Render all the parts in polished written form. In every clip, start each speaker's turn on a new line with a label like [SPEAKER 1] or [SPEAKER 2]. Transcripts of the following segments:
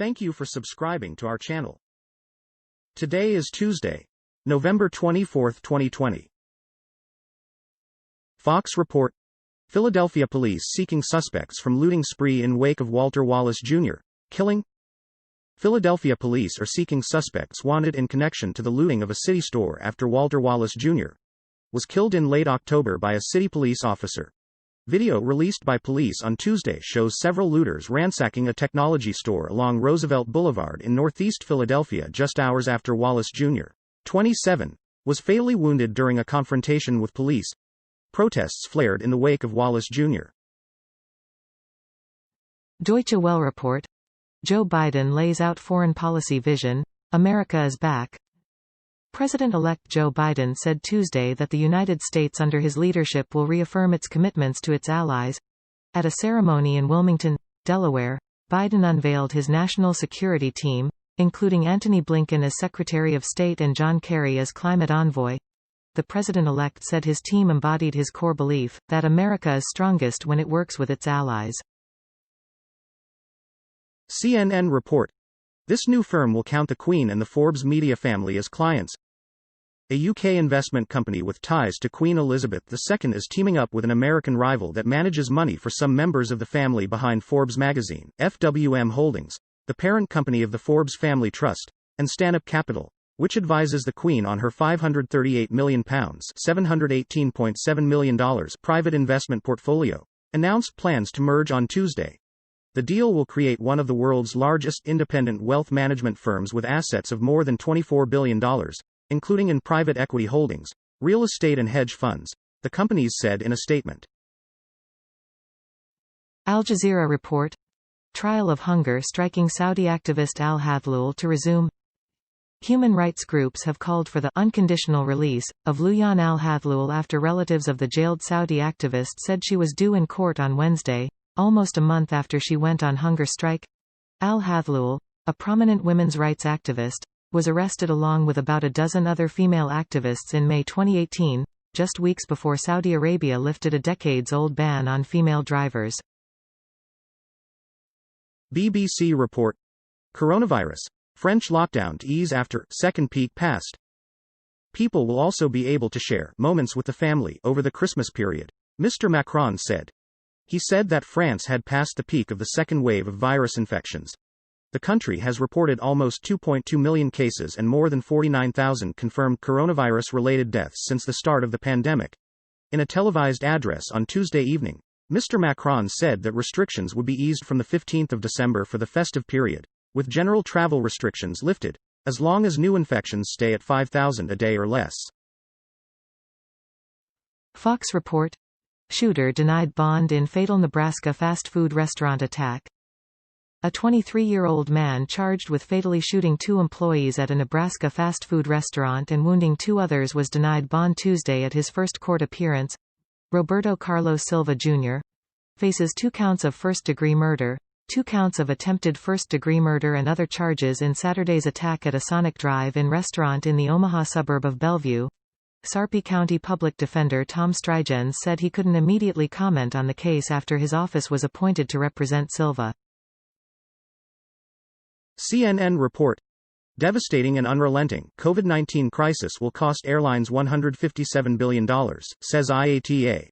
[SPEAKER 1] Thank you for subscribing to our channel. Today is Tuesday, November 24, 2020. Fox report: Philadelphia police seeking suspects from looting spree in wake of Walter Wallace Jr. killing. Philadelphia police are seeking suspects wanted in connection to the looting of a city store after Walter Wallace Jr. was killed in late October by a city police officer. Video released by police on Tuesday shows several looters ransacking a technology store along Roosevelt Boulevard in northeast Philadelphia just hours after Wallace Jr., 27, was fatally wounded during a confrontation with police. Protests flared in the wake of Wallace Jr.
[SPEAKER 2] Deutsche Welle report: Joe Biden lays out foreign policy vision, America is back. President-elect Joe Biden said Tuesday that the United States under his leadership will reaffirm its commitments to its allies. At a ceremony in Wilmington, Delaware, Biden unveiled his national security team, including Antony Blinken as Secretary of State and John Kerry as climate envoy. The president-elect said his team embodied his core belief that America is strongest when it works with its allies.
[SPEAKER 1] CNN report: this new firm will count the Queen and the Forbes media family as clients. A UK investment company with ties to Queen Elizabeth II is teaming up with an American rival that manages money for some members of the family behind Forbes magazine, FWM Holdings, the parent company of the Forbes Family Trust, and Stanhope Capital, which advises the Queen on her £538 million $718.7 million private investment portfolio, announced plans to merge on Tuesday. The deal will create one of the world's largest independent wealth management firms with assets of more than $24 billion, including in private equity holdings, real estate and hedge funds, the companies said in a statement.
[SPEAKER 2] Al Jazeera report: trial of hunger striking Saudi activist al-Hathloul to resume. Human rights groups have called for the unconditional release of Loujain al-Hathloul after relatives of the jailed Saudi activist said she was due in court on Wednesday, almost a month after she went on hunger strike. Al-Hathloul, a prominent women's rights activist, was arrested along with about a dozen other female activists in May 2018, just weeks before Saudi Arabia lifted a decades-old ban on female drivers.
[SPEAKER 1] BBC report: coronavirus, French lockdown to ease after second peak passed. People will also be able to share moments with the family over the Christmas period, Mr. Macron said. He said that France had passed the peak of the second wave of virus infections. The country has reported almost 2.2 million cases and more than 49,000 confirmed coronavirus-related deaths since the start of the pandemic. In a televised address on Tuesday evening, Mr. Macron said that restrictions would be eased from the 15th of December for the festive period, with general travel restrictions lifted, as long as new infections stay at 5,000 a day or less.
[SPEAKER 2] Fox report: shooter denied bond in fatal Nebraska fast food restaurant attack. A 23-year-old man charged with fatally shooting two employees at a Nebraska fast food restaurant and wounding two others was denied bond Tuesday at his first court appearance. Roberto Carlos Silva Jr. faces 2 counts of first-degree murder, 2 counts of attempted first-degree murder and other charges in Saturday's attack at a Sonic Drive-In restaurant in the Omaha suburb of Bellevue. Sarpy County Public Defender Tom Strigens said he couldn't immediately comment on the case after his office was appointed to represent Silva.
[SPEAKER 1] CNN report: devastating and unrelenting COVID-19 crisis will cost airlines $157 billion, says IATA.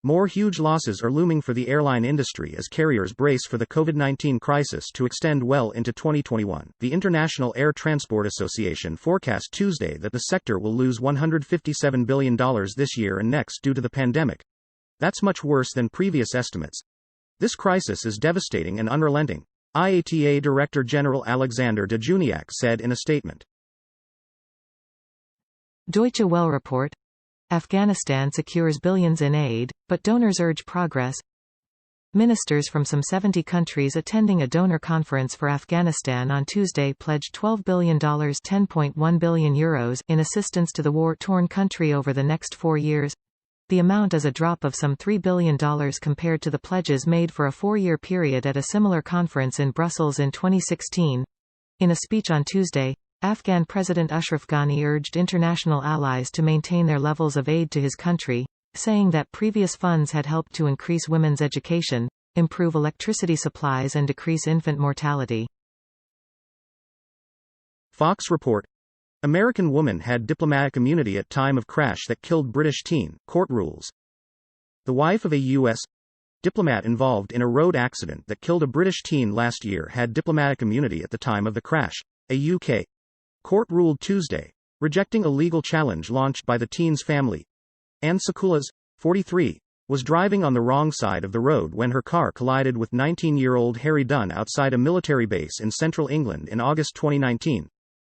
[SPEAKER 1] More huge losses are looming for the airline industry as carriers brace for the COVID-19 crisis to extend well into 2021. The International Air Transport Association forecast Tuesday that the sector will lose $157 billion this year and next due to the pandemic. That's much worse than previous estimates. This crisis is devastating and unrelenting, IATA Director General Alexander de Juniac said in a statement.
[SPEAKER 2] Deutsche Welle report: Afghanistan secures billions in aid, but donors urge progress. Ministers from some 70 countries attending a donor conference for Afghanistan on Tuesday pledged $12 billion €10.1 billion in assistance to the war-torn country over the next 4 years. The amount is a drop of some $3 billion compared to the pledges made for a 4-year period at a similar conference in Brussels in 2016. In a speech on Tuesday, Afghan President Ashraf Ghani urged international allies to maintain their levels of aid to his country, saying that previous funds had helped to increase women's education, improve electricity supplies and decrease infant mortality.
[SPEAKER 1] Fox report. American woman had diplomatic immunity at time of crash that killed British teen, court rules. The wife of a U.S. diplomat involved in a road accident that killed a British teen last year had diplomatic immunity at the time of the crash, a UK court ruled Tuesday, rejecting a legal challenge launched by the teen's family. Anne Sekulas, 43, was driving on the wrong side of the road when her car collided with 19-year-old Harry Dunn outside a military base in central England in August 2019.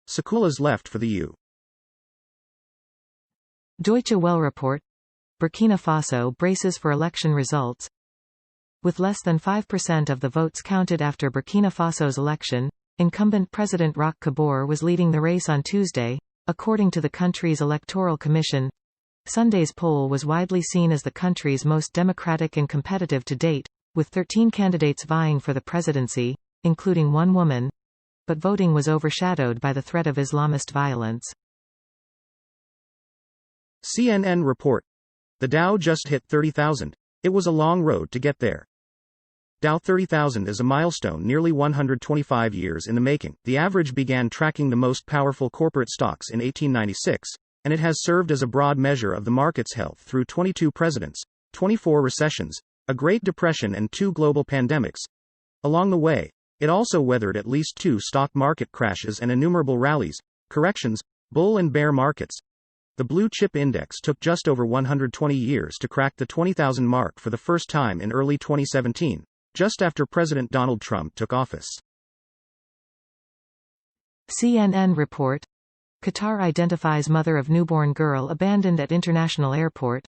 [SPEAKER 1] Sekulas left for the U.
[SPEAKER 2] Deutsche Welle report. Burkina Faso braces for election results. With less than 5% of the votes counted after Burkina Faso's election, incumbent President Roch Kabore was leading the race on Tuesday, according to the country's electoral commission. Sunday's poll was widely seen as the country's most democratic and competitive to date, with 13 candidates vying for the presidency, including one woman, but voting was overshadowed by the threat of Islamist violence.
[SPEAKER 1] CNN report. The Dow just hit 30,000. It was a long road to get there. Dow 30,000 is a milestone nearly 125 years in the making. The average began tracking the most powerful corporate stocks in 1896, and it has served as a broad measure of the market's health through 22 presidents, 24 recessions, a Great Depression and 2 global pandemics. Along the way, it also weathered at least 2 stock market crashes and innumerable rallies, corrections, bull and bear markets. The blue chip index took just over 120 years to crack the 20,000 mark for the first time in early 2017, just after President Donald Trump took office.
[SPEAKER 2] CNN report. Qatar identifies mother of newborn girl abandoned at international airport.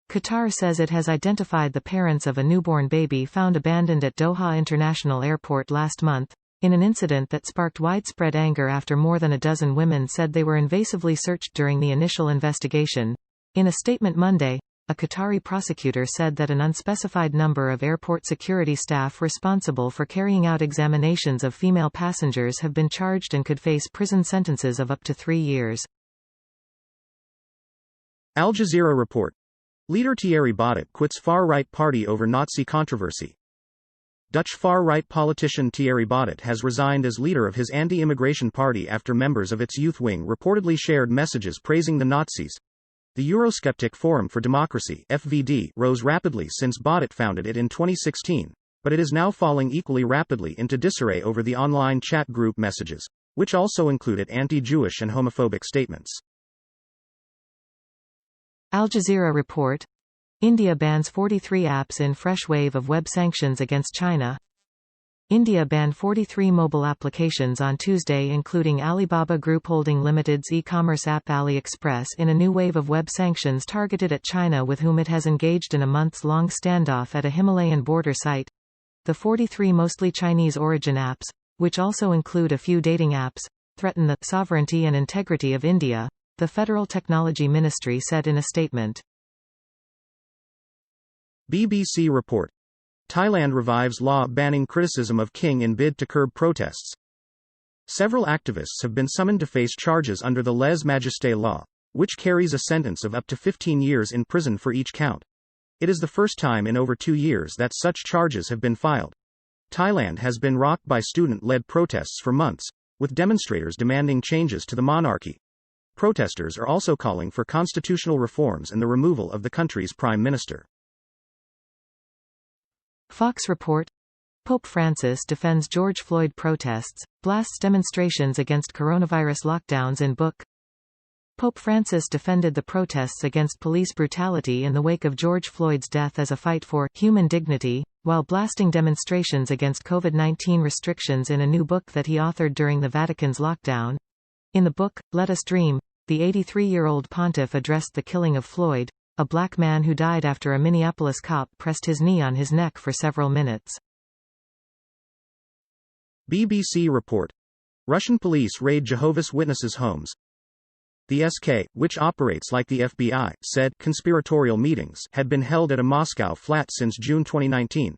[SPEAKER 2] Qatar says it has identified the parents of a newborn baby found abandoned at Doha International Airport last month, in an incident that sparked widespread anger after more than a dozen women said they were invasively searched during the initial investigation. In a statement Monday, a Qatari prosecutor said that an unspecified number of airport security staff responsible for carrying out examinations of female passengers have been charged and could face prison sentences of up to 3 years.
[SPEAKER 1] Al Jazeera report. Leader Thierry Baudet quits far-right party over Nazi controversy. Dutch far-right politician Thierry Baudet has resigned as leader of his anti-immigration party after members of its youth wing reportedly shared messages praising the Nazis. The Eurosceptic Forum for Democracy (FVD) rose rapidly since Baudet founded it in 2016, but it is now falling equally rapidly into disarray over the online chat group messages, which also included anti-Jewish and homophobic statements.
[SPEAKER 2] Al Jazeera report. India bans 43 apps in fresh wave of web sanctions against China. India banned 43 mobile applications on Tuesday, including Alibaba Group Holding Limited's e-commerce app AliExpress, in a new wave of web sanctions targeted at China, with whom it has engaged in a months-long standoff at a Himalayan border site. The 43 mostly Chinese origin apps, which also include a few dating apps, threaten the sovereignty and integrity of India, the Federal Technology Ministry said in a statement.
[SPEAKER 1] BBC report. Thailand revives law banning criticism of king in bid to curb protests. Several activists have been summoned to face charges under the lèse-majesté law, which carries a sentence of up to 15 years in prison for each count. It is the first time in over 2 years that such charges have been filed. Thailand has been rocked by student-led protests for months, with demonstrators demanding changes to the monarchy. Protesters are also calling for constitutional reforms and the removal of the country's prime minister.
[SPEAKER 2] Fox report. Pope Francis defends George Floyd protests, blasts demonstrations against coronavirus lockdowns in book. Pope Francis defended the protests against police brutality in the wake of George Floyd's death as a fight for human dignity, while blasting demonstrations against COVID-19 restrictions in a new book that he authored during the Vatican's lockdown. In the book, Let Us Dream, the 83-year-old pontiff addressed the killing of Floyd, a black man who died after a Minneapolis cop pressed his knee on his neck for several minutes.
[SPEAKER 1] BBC report. Russian police raid Jehovah's Witnesses' homes. The SK, which operates like the FBI, said conspiratorial meetings had been held at a Moscow flat since June 2019.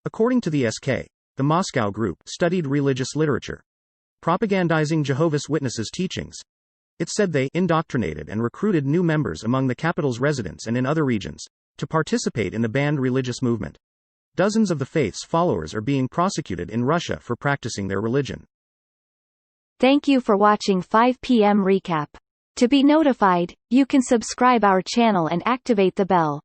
[SPEAKER 1] According to the SK, the Moscow group studied religious literature, propagandizing Jehovah's Witnesses' teachings. It said they indoctrinated and recruited new members among the capital's residents and in other regions to participate in the banned religious movement. Dozens of the faith's followers are being prosecuted in Russia for practicing their religion.
[SPEAKER 3] Thank you for watching 5 p.m. recap. To be notified, you can subscribe our channel and activate the bell.